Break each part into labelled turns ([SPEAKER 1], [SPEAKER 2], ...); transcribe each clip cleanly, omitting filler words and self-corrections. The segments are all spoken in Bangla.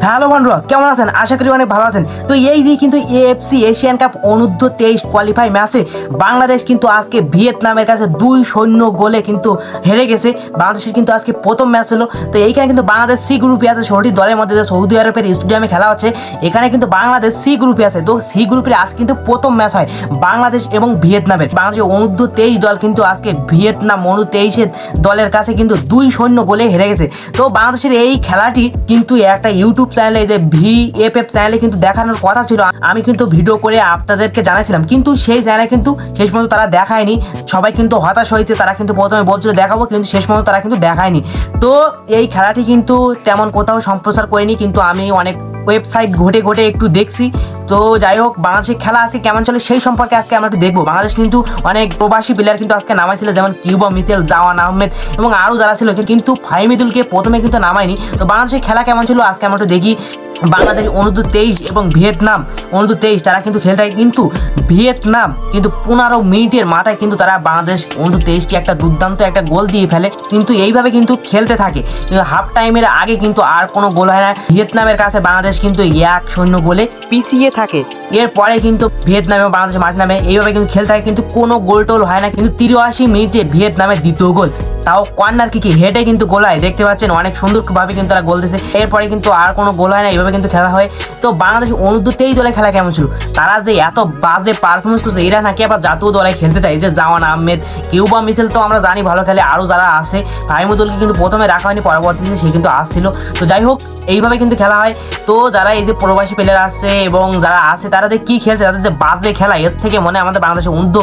[SPEAKER 1] হ্যালো বন্ধুরা, কেমন আছেন? আশা করি অনেক ভালো আছেন। তো এই দিয়ে কিন্তু এএফসি এশিয়ান কাপ অনূর্ধ্ব 23 কোয়ালিফাই ম্যাচে বাংলাদেশ কিন্তু আজকে ভিয়েতনামের কাছে 2-0 গোলে কিন্তু হেরে গেছে। বাংলাদেশের কিন্তু আজকে প্রথম ম্যাচ হলো। তো এইখানে কিন্তু বাংলাদেশ সি গ্রুপে আছে, 16টি দলের মধ্যে যে সৌদি আরবের স্টেডিয়ামে খেলা হচ্ছে, এখানে কিন্তু বাংলাদেশ সি গ্রুপে আছে। তো সি গ্রুপের আজ কিন্তু প্রথম ম্যাচ হয় বাংলাদেশ এবং ভিয়েতনামের। বাংলাদেশের অনূর্ধ্ব 23 দল কিন্তু আজকে ভিয়েতনাম অনূর্ধ্ব 23 দলের কাছে কিন্তু 2-0 গোলে হেরে গেছে। তো বাংলাদেশের এই খেলাটি কিন্তু একটা ইউটিউব চ্যানেলে, যে ভিএফএফ চ্যানেলে কিন্তু দেখানোর কথা ছিল। আমি কিন্তু ভিডিও করে আপনাদেরকে জানাইছিলাম, কিন্তু সেই চ্যানেলে কিন্তু শেষ পর্যন্ত তারা দেখায়নি। সবাই কিন্তু হতাশ হয়েছে। তারা কিন্তু প্রথমে বলছিল দেখাবো, কিন্তু শেষ পর্যন্ত তারা কিন্তু দেখায়নি। তো এই খেলাটি কিন্তু তেমন কোথাও সম্প্রচার করিনি, কিন্তু আমি অনেক ওয়েবসাইট ঘটে একটু দেখছি। তো যাই হোক, বাংলাদেশের খেলা আজকে কেমন চলে সেই সম্পর্কে আজকে আমরা একটু দেখবো। বাংলাদেশ কিন্তু অনেক প্রবাসী প্লেয়ার কিন্তু আজকে নামাইছিল, যেমন কিউবা মিচেল, জাওয়ান আহমেদ এবং আরও যারা ছিল, কিন্তু ফাহিমিদুলকে প্রথমে কিন্তু নামায়নি। তো বাংলাদেশের খেলা কেমন ছিল আজকে আমরা একটু দেখি। বাংলাদেশ অনূর্ধ্ব 23 এবং ভিয়েতনাম অনূর্ধ্ব 23 তারা কিন্তু খেলতে থাকে, কিন্তু ভিয়েতনাম কিন্তু 15 মিনিটের মাথায় কিন্তু তারা বাংলাদেশ অনূর্ধ্ব 23কে একটা দুর্দান্ত একটা গোল দিয়ে ফেলে। কিন্তু এইভাবে কিন্তু খেলতে থাকে, কিন্তু হাফ টাইমের আগে কিন্তু আর কোনো গোল হয় না। ভিয়েতনামের কাছে বাংলাদেশ কিন্তু 1-0 গোলে পিছিয়ে থাকে। এরপরে কিন্তু ভিয়েতনাম এবং বাংলাদেশ মাঠ নামে, এইভাবে কিন্তু খেলতে থাকে, কিন্তু কোনো গোল টোল হয় না। কিন্তু 83 মিনিটে ভিয়েতনামের দ্বিতীয় গোল, তাও কর্নার কিকে হেডে কিন্তু গোল হয়। দেখতে পাচ্ছেন অনেক সুন্দরভাবে কিন্তু তারা গোল দিয়েছে। এরপরে কিন্তু আর কোনো গোল হয় না, এইভাবে কিন্তু খেলা হয়। তো বাংলাদেশ অনূর্ধ্ব 23 দলে খেলা কেমন ছিল? তারা যে এত বাজে পারফরমেন্স করছে, এরা নাকি আবার জাতীয় দলে খেলতে চায়। যে জাওয়ান আহমেদ, কিউবা মিচেল তো আমরা জানি ভালো খেলে, আরও যারা আছে, ফাহিমুদুলকে কিন্তু প্রথমে রাখা হয়নি, পরবর্তীতে সে কিন্তু আসছিল। তো যাই হোক, এইভাবে কিন্তু খেলা হয়। তো যারা এই যে প্রবাসী প্লেয়ার আছে এবং যারা আছে, তারা যে কি খেলছে, তাদের যে বাজে খেলা, এর থেকে মনে হয় আমাদের বাংলাদেশের অনূর্ধ্ব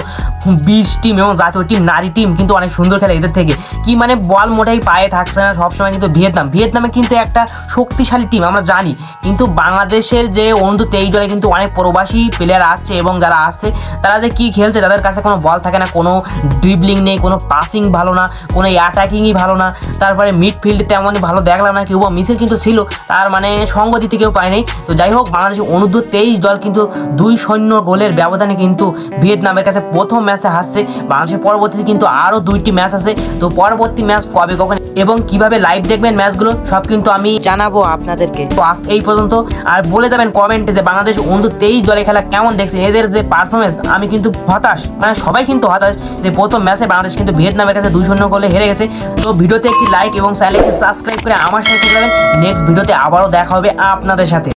[SPEAKER 1] 20 টিম এবং জাতীয় টিম, নারী টিম কিন্তু অনেক সুন্দর খেলে এদের থেকে। কি মানে বল মোটেই পায়ে থাকছে না সবসময়। কিন্তু ভিয়েতনামে কিন্তু একটা শক্তিশালী টিম আমরা জানি, কিন্তু বাংলাদেশের যে অনূর্ধ্ব 23 দলে কিন্তু অনেক প্রবাসী প্লেয়ার আছে এবং যারা আছে, তারা যে কি খেলছে, তাদের কাছে কোনো বল থাকে না, কোনো ড্রিবলিং নেই, কোনো পাসিং ভালো না, কোনো অ্যাটাকিংই ভালো না। তারপরে মিডফিল্ডে তেমনই ভালো দেখলাম না। কিউবা মিচেল কিন্তু ছিল, তার মানে সঙ্গ দিতে কেউ পায় নাই। তো যাই হোক, বাংলাদেশের অনূর্ধ্ব 23 দল কিন্তু 2-0 গোলের ব্যবধানে কিন্তু ভিয়েতনামের কাছে প্রথম ম্যাচে হারছে। বাংলাদেশের পরবর্তীতে কিন্তু আরও 2টি ম্যাচ আছে। তো পরবর্তী ম্যাচ কবে, কখন এবং কিভাবে লাইভ দেখবেন ম্যাচগুলো, সব কিন্তু আমি জানাবো আপনাদেরকে। তো আজ এই পর্যন্ত। আর বলে যাবেন কমেন্টে যে বাংলাদেশ অনূর্ধ্ব 23 দলে খেলা কেমন দেখছেন, এদের যে পারফরমেন্স। আমি কিন্তু হতাশ, মানে সবাই কিন্তু হতাশ যে প্রথম ম্যাচে বাংলাদেশ কিন্তু ভিয়েতনামের কাছে 2-0 গোলে হেরে গেছে। তো ভিডিওতে একটি লাইক এবং চ্যানেলকে সাবস্ক্রাইব করে আমার সাথে থাকবেন। নেক্সট ভিডিওতে আবারও দেখা হবে আপনাদের সাথে।